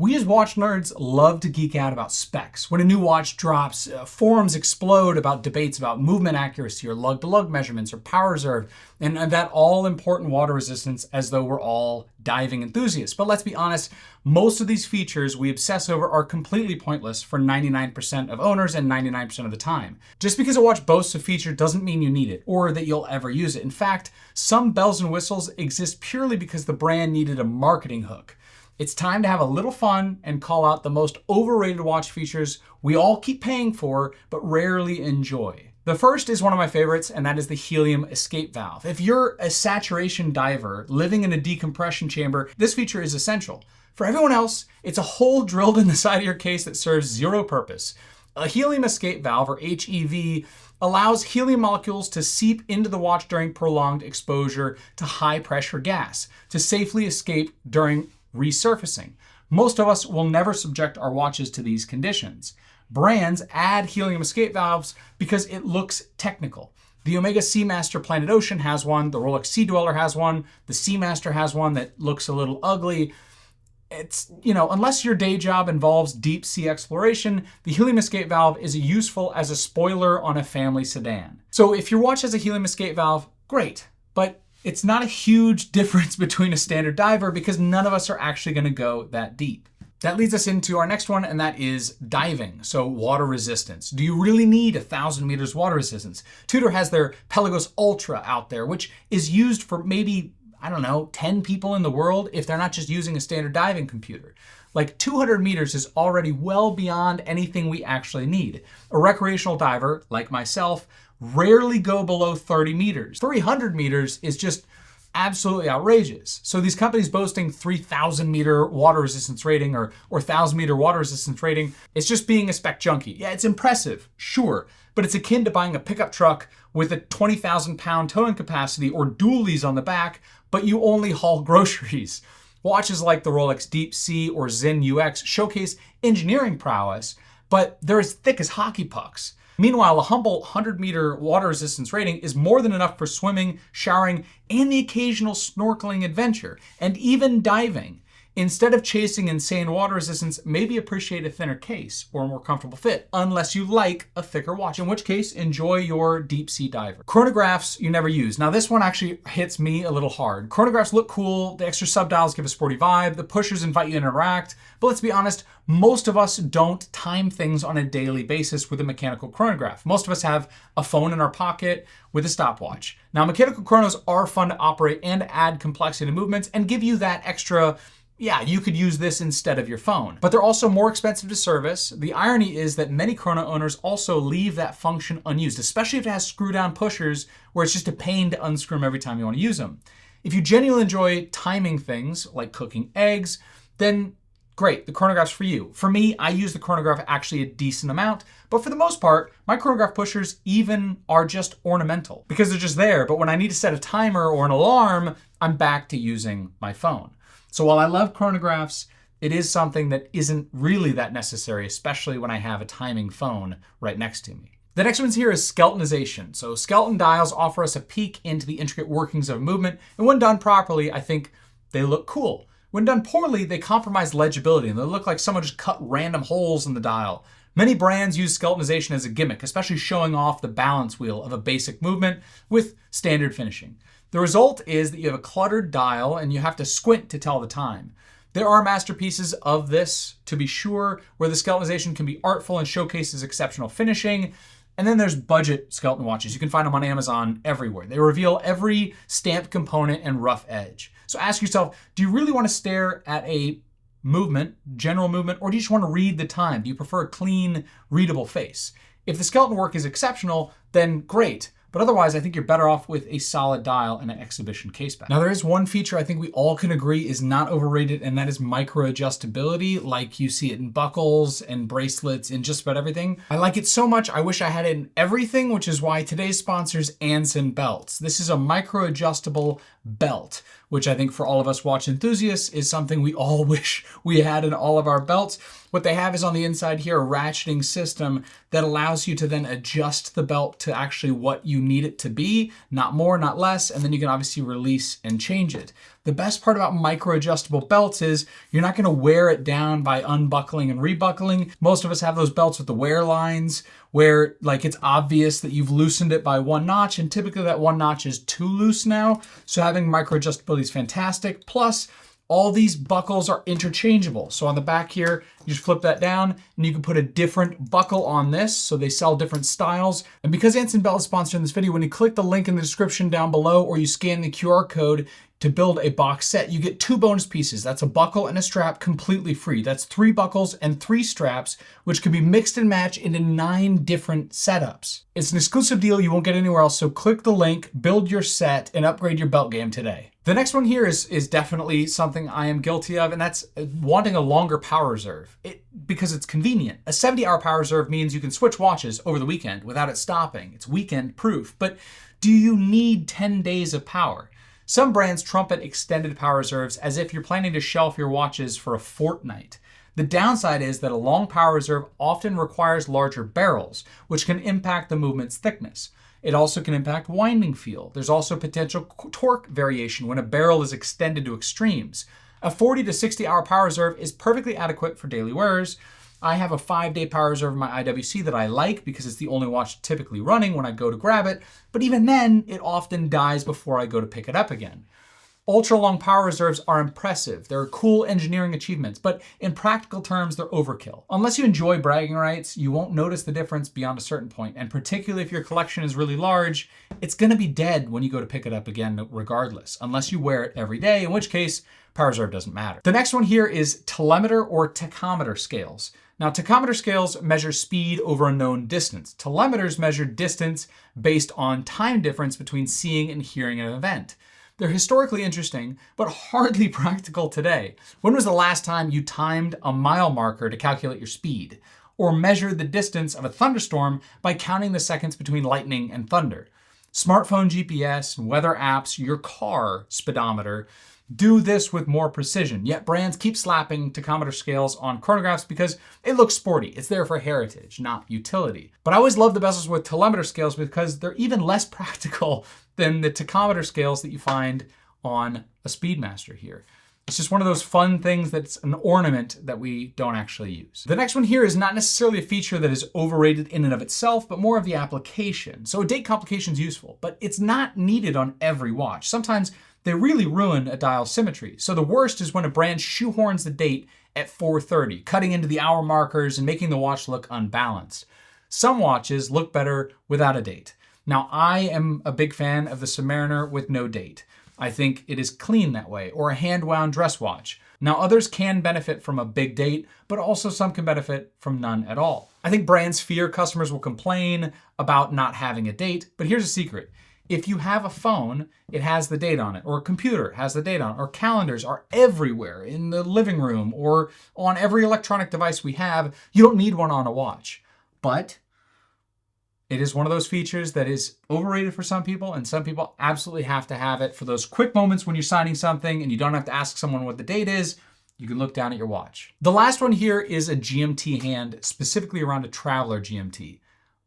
We as watch nerds love to geek out about specs. When a new watch drops, forums explode about debates about movement accuracy or lug-to-lug measurements or power reserve, and that all-important water resistance as though we're all diving enthusiasts. But let's be honest, most of these features we obsess over are completely pointless for 99% of owners and 99% of the time. Just because a watch boasts a feature doesn't mean you need it or that you'll ever use it. In fact, some bells and whistles exist purely because the brand needed a marketing hook. It's time to have a little fun and call out the most overrated watch features we all keep paying for but rarely enjoy. The first is one of my favorites, and that is the Helium escape valve. If you're a saturation diver living in a decompression chamber, this feature is essential. For everyone else, it's a hole drilled in the side of your case that serves zero purpose. A helium escape valve, or HEV, allows helium molecules to seep into the watch during prolonged exposure to high pressure gas to safely escape during resurfacing. Most of us will never subject our watches to these conditions. Brands add helium escape valves because it looks technical. The Omega Seamaster Planet Ocean has one, the Rolex Sea Dweller has one, the Seamaster has one that looks a little ugly. It's, unless your day job involves deep sea exploration, the helium escape valve is useful as a spoiler on a family sedan. So if your watch has a helium escape valve, great, but it's not a huge difference between a standard diver because none of us are actually going to go that deep. That leads us into our next one, and that is diving. So water resistance. Do you really need 1,000 meters water resistance? Tudor has their Pelagos Ultra out there, which is used for maybe, 10 people in the world if they're not just using a standard diving computer. Like 200 meters is already well beyond anything we actually need. A recreational diver, like myself, rarely go below 30 meters. 300 meters is just absolutely outrageous. So these companies boasting 3,000 meter water resistance rating or 1,000 meter water resistance rating, it's just being a spec junkie. Yeah, it's impressive, sure, but it's akin to buying a pickup truck with a 20,000 pound towing capacity or dualies on the back, but you only haul groceries. Watches like the Rolex Deep Sea or Zen UX showcase engineering prowess, but they're as thick as hockey pucks. Meanwhile, a humble 100-meter water resistance rating is more than enough for swimming, showering, and the occasional snorkeling adventure, and even diving. Instead of chasing insane water resistance, maybe appreciate a thinner case or a more comfortable fit, unless you like a thicker watch, in which case, enjoy your deep sea diver. Chronographs you never use. Now this one actually hits me a little hard. Chronographs look cool, the extra subdials give a sporty vibe, the pushers invite you to interact, but let's be honest, most of us don't time things on a daily basis with a mechanical chronograph. Most of us have a phone in our pocket with a stopwatch. Now mechanical chronos are fun to operate and add complexity to movements and give you that extra, yeah, you could use this instead of your phone. But they're also more expensive to service. The irony is that many chrono owners also leave that function unused, especially if it has screw-down pushers where it's just a pain to unscrew them every time you want to use them. If you genuinely enjoy timing things like cooking eggs, then great, the chronograph's for you. For me, I use the chronograph actually a decent amount, but for the most part, my chronograph pushers even are just ornamental because they're just there. But when I need to set a timer or an alarm, I'm back to using my phone. So while I love chronographs, it is something that isn't really that necessary, especially when I have a timing phone right next to me. The next one's here is skeletonization. So skeleton dials offer us a peek into the intricate workings of movement, and when done properly, I think they look cool. When done poorly, they compromise legibility and they look like someone just cut random holes in the dial. Many brands use skeletonization as a gimmick, especially showing off the balance wheel of a basic movement with standard finishing. The result is that you have a cluttered dial and you have to squint to tell the time. There are masterpieces of this, to be sure, where the skeletonization can be artful and showcases exceptional finishing. And then there's budget skeleton watches. You can find them on Amazon everywhere. They reveal every stamped component and rough edge. So ask yourself, do you really want to stare at a movement, general movement, or do you just want to read the time? Do you prefer a clean, readable face? If the skeleton work is exceptional, then great. But otherwise, I think you're better off with a solid dial and an exhibition case back. Now, there is one feature I think we all can agree is not overrated, and that is micro adjustability, like you see it in buckles and bracelets and just about everything. I like it so much, I wish I had it in everything, which is why today's sponsor is Anson Belts. This is a micro adjustable belt, which I think for all of us watch enthusiasts is something we all wish we had in all of our belts. What they have is on the inside here a ratcheting system that allows you to then adjust the belt to actually what you need it to be, not more, not less, and then you can obviously release and change it. The best part about micro adjustable belts is you're not gonna wear it down by unbuckling and rebuckling. Most of us have those belts with the wear lines where like it's obvious that you've loosened it by 1 notch, and typically that 1 notch is too loose now. So having micro adjustability is fantastic. Plus, all these buckles are interchangeable. So on the back here, you just flip that down and you can put a different buckle on this. So they sell different styles. And because Anson Belt is sponsoring this video, when you click the link in the description down below or you scan the QR code to build a box set, you get 2 bonus pieces. That's a buckle and a strap completely free. That's 3 buckles and 3 straps, which can be mixed and matched into 9 different setups. It's an exclusive deal you won't get anywhere else, so click the link, build your set, and upgrade your belt game today. The next one here is definitely something I am guilty of, and that's wanting a longer power reserve. Because it's convenient. A 70-hour power reserve means you can switch watches over the weekend without it stopping. It's weekend proof. But do you need 10 days of power? Some brands trumpet extended power reserves as if you're planning to shelf your watches for a fortnight. The downside is that a long power reserve often requires larger barrels, which can impact the movement's thickness. It also can impact winding feel. There's also potential torque variation when a barrel is extended to extremes. A 40 to 60 hour power reserve is perfectly adequate for daily wearers. I have a 5-day power reserve in my IWC that I like because it's the only watch typically running when I go to grab it, but even then, it often dies before I go to pick it up again. Ultra-long power reserves are impressive. They're cool engineering achievements, but in practical terms, they're overkill. Unless you enjoy bragging rights, you won't notice the difference beyond a certain point, and particularly if your collection is really large, it's gonna be dead when you go to pick it up again regardless, unless you wear it every day, in which case, power reserve doesn't matter. The next one here is telemeter or tachymeter scales. Now, tachymeter scales measure speed over a known distance. Telemeters measure distance based on time difference between seeing and hearing an event. They're historically interesting, but hardly practical today. When was the last time you timed a mile marker to calculate your speed? Or measured the distance of a thunderstorm by counting the seconds between lightning and thunder? Smartphone GPS, weather apps, your car speedometer do this with more precision, yet brands keep slapping tachymeter scales on chronographs because it looks sporty. It's there for heritage, not utility. But I always love the bezels with telemeter scales because they're even less practical than the tachymeter scales that you find on a Speedmaster here. It's just one of those fun things that's an ornament that we don't actually use. The next one here is not necessarily a feature that is overrated in and of itself, but more of the application. So a date complication is useful, but it's not needed on every watch. Sometimes they really ruin a dial symmetry. So the worst is when a brand shoehorns the date at 4:30, cutting into the hour markers and making the watch look unbalanced. Some watches look better without a date. Now, I am a big fan of the Submariner with no date. I think it is clean that way, or a hand-wound dress watch. Now, others can benefit from a big date, but also some can benefit from none at all. I think brands fear customers will complain about not having a date, but here's a secret. If you have a phone, it has the date on it, or a computer has the date on it, or calendars are everywhere in the living room or on every electronic device we have. You don't need one on a watch. But it is one of those features that is overrated for some people, and some people absolutely have to have it for those quick moments when you're signing something and you don't have to ask someone what the date is. You can look down at your watch. The last one here is a GMT hand, specifically around a traveler GMT.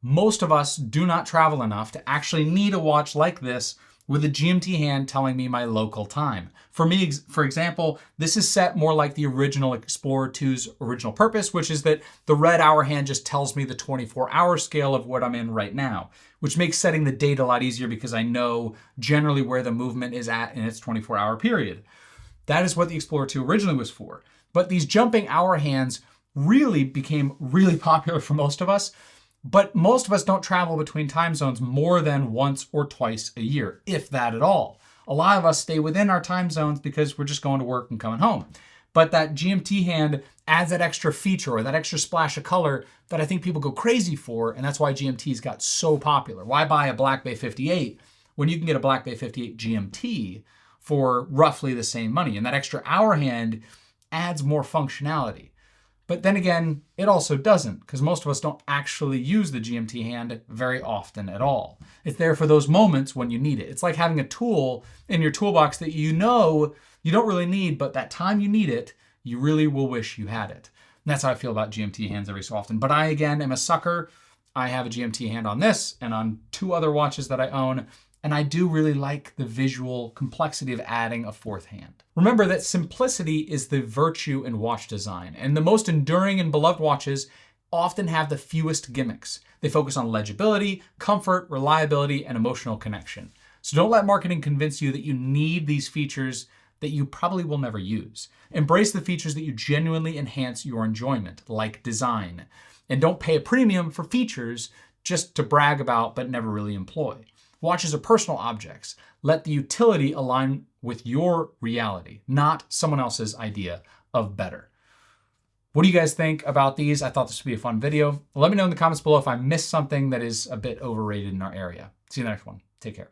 Most of us do not travel enough to actually need a watch like this with a GMT hand telling me my local time. For me, for example, this is set more like the original Explorer 2's original purpose, which is that the red hour hand just tells me the 24-hour scale of what I'm in right now, which makes setting the date a lot easier because I know generally where the movement is at in its 24-hour period. That is what the Explorer 2 originally was for. But these jumping hour hands really became really popular for most of us. But most of us don't travel between time zones more than once or twice a year, if that at all. A lot of us stay within our time zones because we're just going to work and coming home. But that GMT hand adds that extra feature or that extra splash of color that I think people go crazy for, and that's why GMTs got so popular. Why buy a Black Bay 58 when you can get a Black Bay 58 GMT for roughly the same money? And that extra hour hand adds more functionality. But then again, it also doesn't, because most of us don't actually use the GMT hand very often at all. It's there for those moments when you need it. It's like having a tool in your toolbox that you know you don't really need, but that time you need it, you really will wish you had it. And that's how I feel about GMT hands every so often. But I, again, am a sucker. I have a GMT hand on this and on 2 other watches that I own, And I do really like the visual complexity of adding a fourth hand. Remember that simplicity is the virtue in watch design, and the most enduring and beloved watches often have the fewest gimmicks. They focus on legibility, comfort, reliability, and emotional connection. So don't let marketing convince you that you need these features that you probably will never use. Embrace the features that you genuinely enhance your enjoyment, like design. And don't pay a premium for features just to brag about but never really employ. Watches are personal objects. Let the utility align with your reality, not someone else's idea of better. What do you guys think about these? I thought this would be a fun video. Let me know in the comments below if I missed something that is a bit overrated in our area. See you in the next one. Take care.